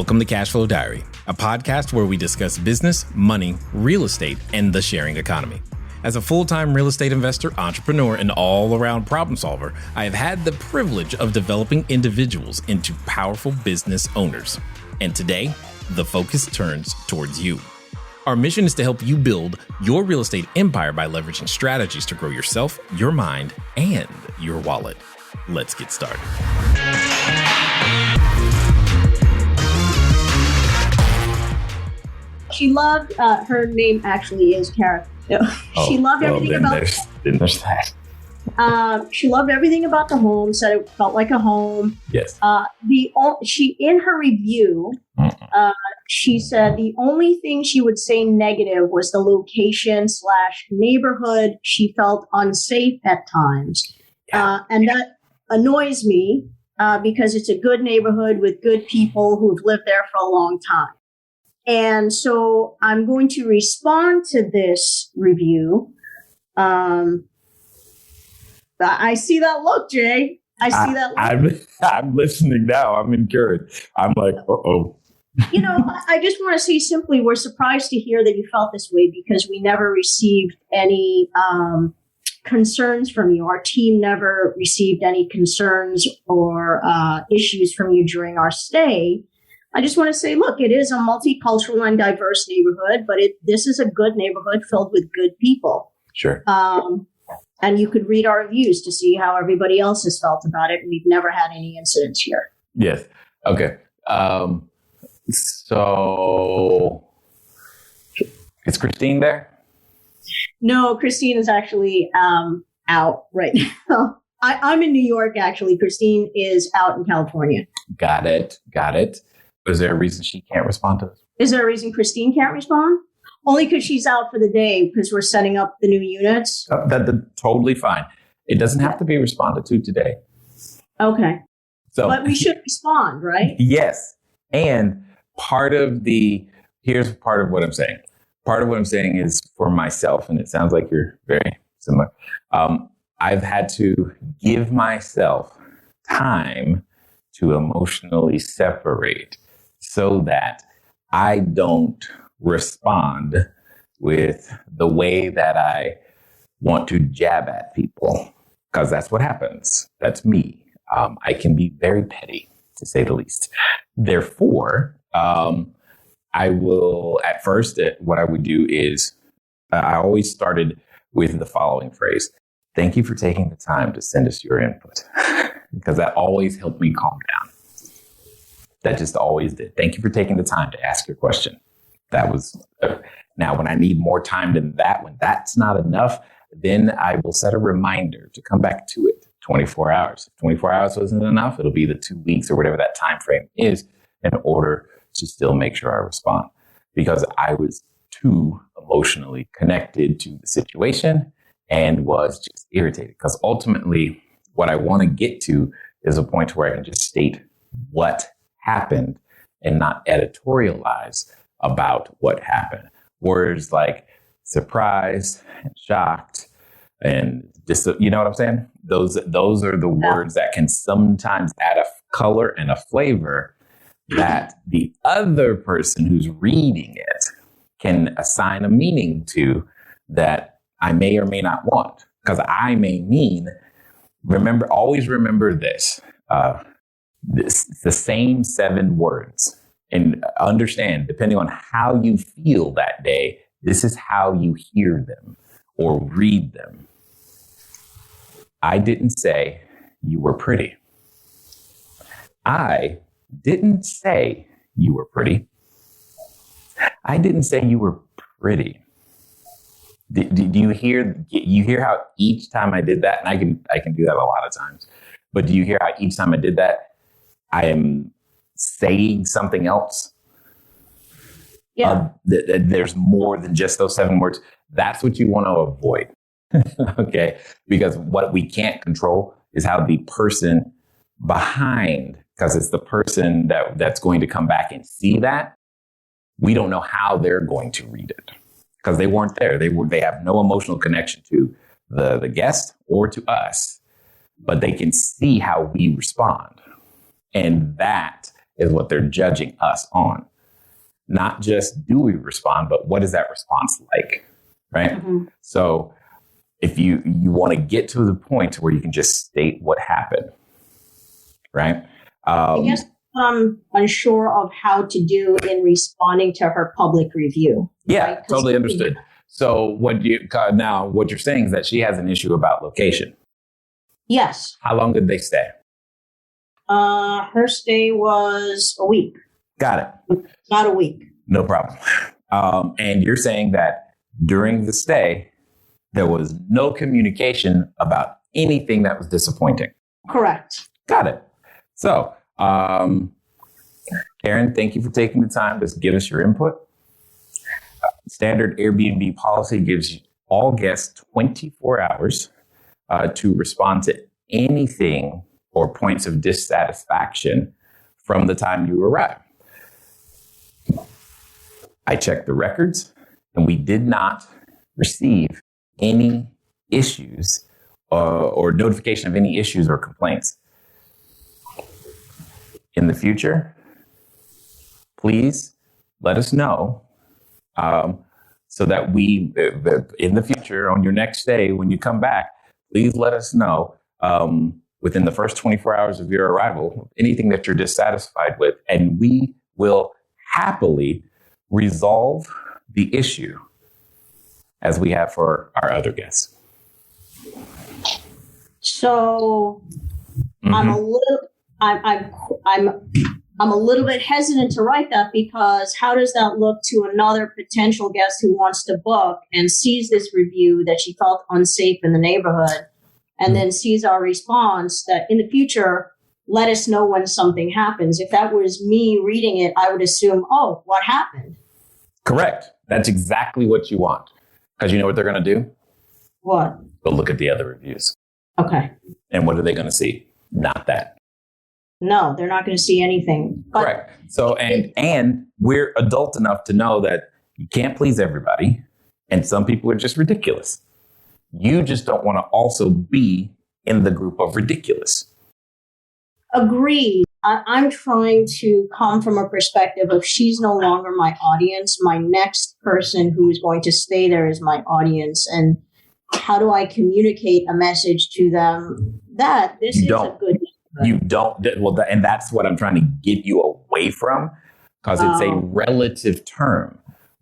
Welcome to Cashflow Diary, a podcast where we discuss business, money, real estate, and the sharing economy. As a full-time real estate investor, entrepreneur, and all-around problem solver, I have had the privilege of developing individuals into powerful business owners. And today, the focus turns towards you. Our mission is to help you build your real estate empire by leveraging strategies to grow yourself, your mind, and your wallet. Let's get started. She loved, her name actually is Kara. She loved everything about she loved everything about the home, said it felt like a home. Yes. She in her review, she said the only thing she would say negative was the location / neighborhood. She felt unsafe at times. And that annoys me because it's a good neighborhood with good people who've lived there for a long time. And so I'm going to respond to this review. I see that look, Jay. I see that look. I'm listening now. I'm encouraged. I'm like, uh-oh. You know, I just want to say simply, we're surprised to hear that you felt this way because we never received any concerns from you. Our team never received any concerns or issues from you during our stay. I just want to say, look, it is a multicultural and diverse neighborhood, but this is a good neighborhood filled with good people. Sure. And you could read our reviews to see how everybody else has felt about it. We've never had any incidents here. Yes. Okay. So is Christine there? No, Christine is actually out right now. I'm in New York, actually. Christine is out in California. Got it. Is there a reason she can't respond to this? Is there a reason Christine can't respond? Only because she's out for the day because we're setting up the new units. That's totally fine. It doesn't have to be responded to today. Okay. So, but we should respond, right? Yes. And here's part of what I'm saying. Part of what I'm saying is for myself, and it sounds like you're very similar. I've had to give myself time to emotionally separate so that I don't respond with the way that I want to jab at people, because that's what happens. That's me. I can be very petty, to say the least. Therefore, I will, at first, what I would do is I always started with the following phrase. Thank you for taking the time to send us your input, because that always helped me calm down. That just always did. Thank you for taking the time to ask your question. That was, now when I need more time than that, when that's not enough, then I will set a reminder to come back to it. 24 hours. If 24 hours wasn't enough, it'll be the 2 weeks or whatever that time frame is in order to still make sure I respond, because I was too emotionally connected to the situation and was just irritated. Because ultimately, what I want to get to is a point where I can just state what happened and not editorialize about what happened. Words like surprised and shocked and you know what I'm saying? Those are the words that can sometimes add a color and a flavor that the other person who's reading it can assign a meaning to that I may or may not want. Because I may mean, always remember this, the same 7 words, and understand, depending on how you feel that day, this is how you hear them or read them. I didn't say you were pretty. I didn't say you were pretty. I didn't say you were pretty. Do you hear how each time I did that, and I can do that a lot of times, but do you hear how each time I did that, I am saying something else? Yeah. There's more than just those 7 words. That's what you want to avoid. Okay. Because what we can't control is how the person behind, because it's the person that's going to come back and see that. We don't know how they're going to read it because they weren't there. They have no emotional connection to the guest or to us, but they can see how we respond. And that is what they're judging us on. Not just do we respond, but what is that response like, right? Mm-hmm. So if you want to get to the point where you can just state what happened, right? I guess I'm unsure of how to do in responding to her public review. Yeah, right? Totally understood. So what you're saying is that she has an issue about location. Yes. How long did they stay? Her stay was a week. Got it. Not a week. No problem. And you're saying that during the stay, there was no communication about anything that was disappointing. Correct. Got it. So, Karen, thank you for taking the time to give us your input. Standard Airbnb policy gives all guests 24 hours to respond to anything or points of dissatisfaction from the time you arrive. I checked the records, and we did not receive any issues or notification of any issues or complaints. In the future, please let us know so that we, in the future, on your next day, when you come back, please let us know within the first 24 hours of your arrival, anything that you're dissatisfied with, and we will happily resolve the issue as we have for our other guests. So I'm a little bit hesitant to write that, because how does that look to another potential guest who wants to book and sees this review that she felt unsafe in the neighborhood, and then sees our response that in the future, let us know when something happens. If that was me reading it, I would assume, oh, what happened? Correct. That's exactly what you want. Because you know what they're going to do? What? Go look at the other reviews. Okay. And what are they going to see? Not that. No, they're not going to see anything. But correct. So, and we're adult enough to know that you can't please everybody. And some people are just ridiculous. You just don't want to also be in the group of ridiculous. Agreed. I'm trying to come from a perspective of she's no longer my audience. My next person who is going to stay there is my audience. And how do I communicate a message to them that this is a good neighborhood? You don't. Well, and that's what I'm trying to get you away from, because it's a relative term.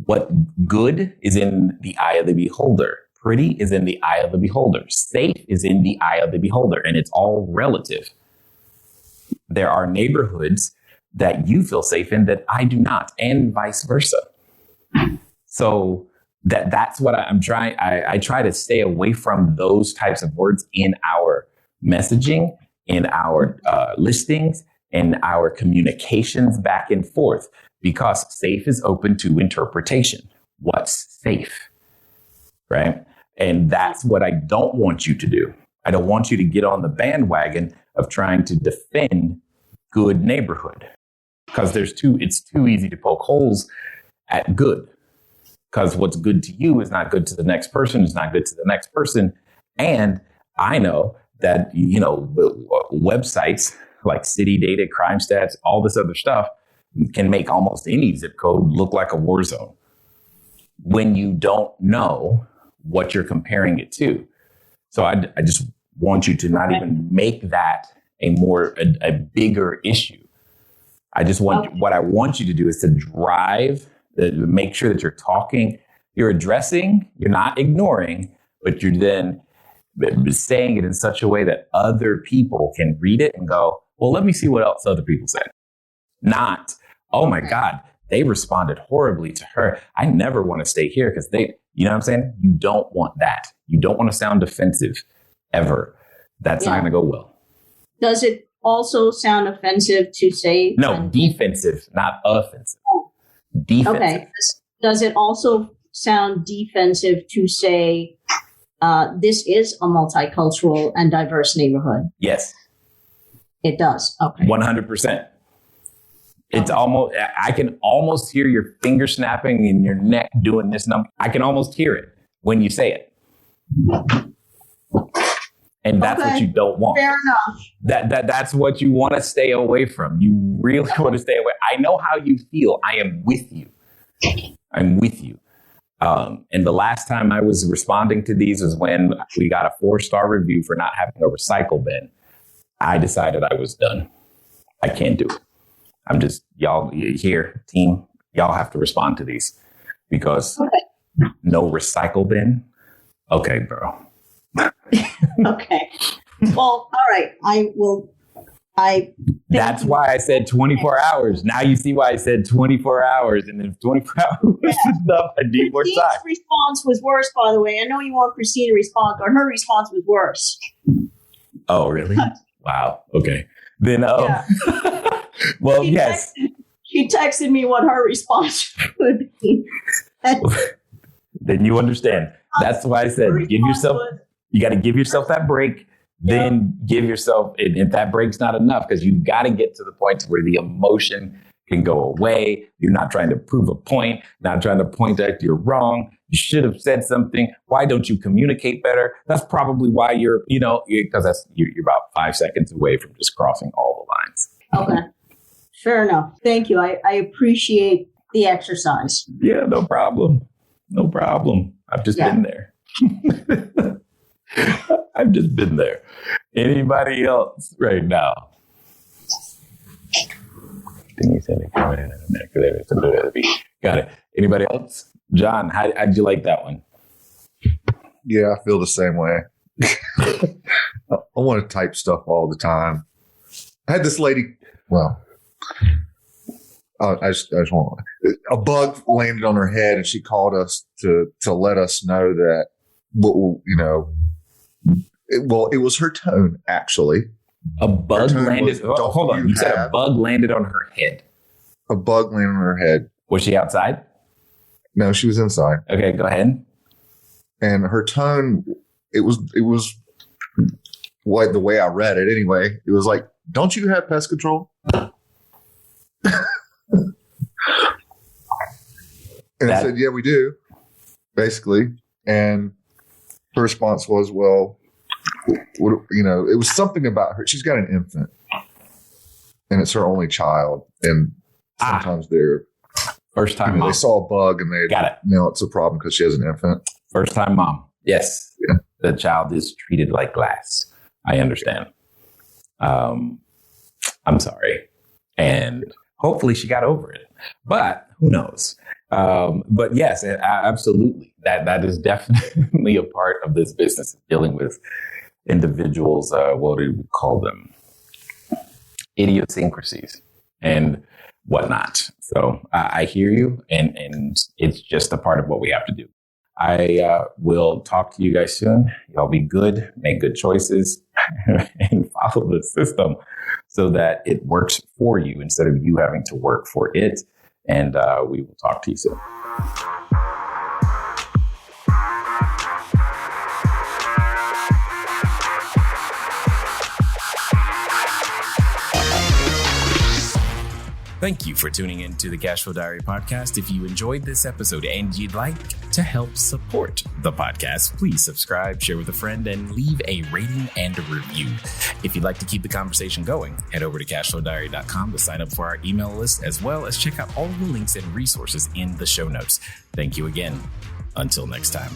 What good is in the eye of the beholder. Pretty is in the eye of the beholder. Safe is in the eye of the beholder. And it's all relative. There are neighborhoods that you feel safe in that I do not, and vice versa. So that's what I'm trying. I try to stay away from those types of words in our messaging, in our listings, in our communications back and forth, because safe is open to interpretation. What's safe, right? And that's what I don't want you to do. I don't want you to get on the bandwagon of trying to defend good neighborhood, because it's too easy to poke holes at good, because what's good to you is not good to the next person, is not good to the next person. And I know that, websites like City Data, Crime Stats, all this other stuff can make almost any zip code look like a war zone when you don't know what you're comparing it to. So I just want you to not even make that a bigger issue. I just want, what I want you to do is to make sure that you're talking, you're addressing, you're not ignoring, but you're then saying it in such a way that other people can read it and go, well, let me see what else other people said. Not, oh my God, they responded horribly to her. I never want to stay here because you know what I'm saying? You don't want that. You don't want to sound defensive ever. That's not going to go well. Does it also sound offensive to say? No, defensive, not offensive. Defensive. Okay. Does it also sound defensive to say this is a multicultural and diverse neighborhood? Yes. It does. Okay. 100%. It's almost, I can almost hear your finger snapping and your neck doing this number. I can almost hear it when you say it. And that's what you don't want. Fair enough. That's what you want to stay away from. You really want to stay away. I know how you feel. I am with you. I'm with you. And the last time I was responding to these was when we got a 4-star review for not having a recycle bin. I decided I was done. I can't do it. I'm just, y'all here, team, y'all have to respond to these because no recycle bin. Okay, bro. Okay. Well, all right. That's why I said 24 hours. Now you see why I said 24 hours. And if 24 hours is enough, I need more time. Christine's response was worse, by the way. I know you want Christine to respond, but her response was worse. Oh, really? Wow. Okay. Then, well, yes. She texted me what her response would be. Then you understand. That's why I said, you got to give yourself that break. Then give yourself, if that break's not enough, because you got to get to the point where the emotion can go away. You're not trying to prove a point, not trying to point out you're wrong. You should have said something. Why don't you communicate better? That's probably why you're because you're about 5 seconds away from just crossing all the lines. Okay. Fair enough. Thank you. I appreciate the exercise. Yeah, no problem. No problem. I've just been there. I've just been there. Anybody else right now? Got it. Anybody else? John, how'd you like that one? Yeah, I feel the same way. I want to type stuff all the time. I had this lady, I just want a bug landed on her head, and she called us to let us know that, it was her tone, actually. A bug landed. Hold on. You said a bug landed on her head. A bug landed on her head. Was she outside? No, she was inside. Okay, go ahead. And her tone, it was the way I read it anyway. It was like, "Don't you have pest control?" And I said, "Yeah, we do," basically. And her response was, "Well, it was something about her. She's got an infant, and it's her only child. And sometimes they're first time mom. They saw a bug and they got it. It's a problem because she has an infant. First time mom. Yes, yeah. The child is treated like glass. I understand. I'm sorry, and hopefully she got over it. But who knows? But yes, absolutely. That is definitely a part of this business, dealing with individuals, what do we call them? Idiosyncrasies and whatnot. So I hear you, and it's just a part of what we have to do. I will talk to you guys soon. Y'all be good, make good choices, and follow the system so that it works for you instead of you having to work for it. And we will talk to you soon. Thank you for tuning in to the Cashflow Diary podcast. If you enjoyed this episode and you'd like to help support the podcast, please subscribe, share with a friend, and leave a rating and a review. If you'd like to keep the conversation going, head over to CashFlowDiary.com to sign up for our email list, as well as check out all the links and resources in the show notes. Thank you again. Until next time.